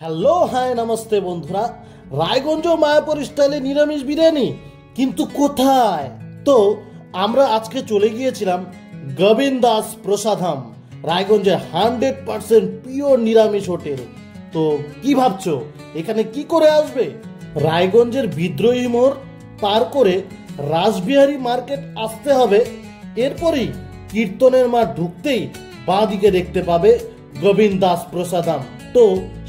Hello hi namaste বন্ধুরা, রায়গঞ্জ মায়াপুর স্টাইলে নিরামিষ বিরিয়ানি কিন্তু কোথায়? তো আমরা আজকে চলে গিয়েছিলাম গোবিন্দাস প্রসাদম, রায়গঞ্জের 100% পিওর নিরামিষ হোটেল। তো কি ভাবছো এখানে কি করে আসবে? রায়গঞ্জের বিদ্রোহী মোড় পার করে রাসবিহারী মার্কেট আসতে হবে। এরপরই কীর্তনের মাঠ ঢুকতেই বাঁ দিকে দেখতে পাবে গোবিন্দাস প্রসাদম। তো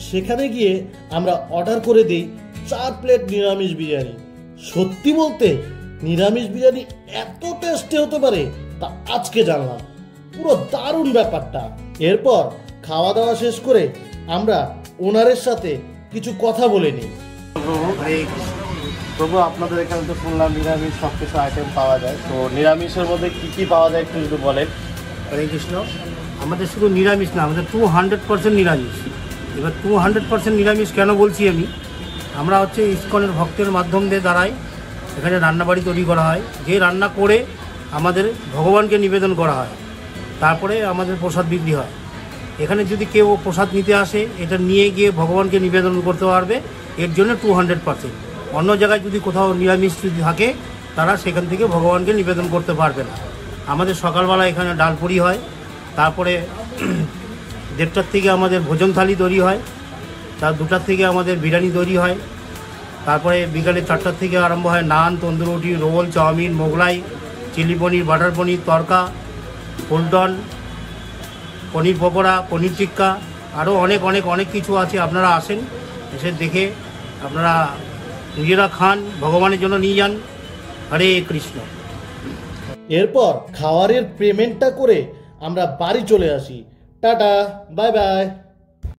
সেখানে গিয়ে আমরা অর্ডার করে দিই 4 প্লেট নিরামিষ বিরিয়ানি। সত্যি বলতে নিরামিষ বিরিয়ানি এত টেস্টি হতে পারে তা আজকে জানলাম। পুরো দারুণ ব্যাপারটা। এরপর খাওয়া দাওয়া শেষ করে আমরা ওনারের সাথে কিছু কথা বলে নিই। প্রভু, আপনাদের এখানে তো শুনলাম নিরামিষ সব কিছু আইটেম পাওয়া যায়, তো নিরামিষের মধ্যে কী কী পাওয়া যায় একটু যদি বলেন। হরে কৃষ্ণ। আমাদের শুধু নিরামিষ না, আমাদের 200% নিরামিষ। এবার 200% নিরামিষ কেন বলছি আমরা হচ্ছে ইসকনের ভক্তের মাধ্যম দিয়ে দাঁড়াই। এখানে রান্নাবাড়ি তৈরি করা হয়, যে রান্না করে আমাদের ভগবানকে নিবেদন করা হয়, তারপরে আমাদের প্রসাদ বিক্রি হয়। এখানে যদি কেউ প্রসাদ নিতে আসে, এটা নিয়ে গিয়ে ভগবানকে নিবেদন করতে পারবে, এর জন্য 200%। অন্য জায়গায় যদি কোথাও নিরামিষ যদি থাকে, তারা সেখান থেকে ভগবানকে নিবেদন করতে পারবে না। আমাদের সকালবেলা এখানে ডাল পুরি হয়, তারপরে 1:30টার থেকে আমাদের ভোজন থালি তৈরি হয়, তার 2টার থেকে আমাদের বিরিয়ানি তৈরি হয়, তারপরে বিকালে 4টার থেকে আরম্ভ হয় নান, তন্দুর রুটি, রোল, চাউমিন, মোগলাই, চিলি পনির, বাটার পনির, তড়কা, ফুলটন, পনির পকোড়া, পনির টিক্কা, আরও অনেক অনেক অনেক কিছু আছে। আপনারা আসেন, এসে দেখে আপনারা নিজেরা খান, ভগবানের জন্য নিয়ে যান। হরে কৃষ্ণ। এরপর খাবারের পেমেন্টটা করে আমরা বাড়ি চলে আসি। Tata, bye bye.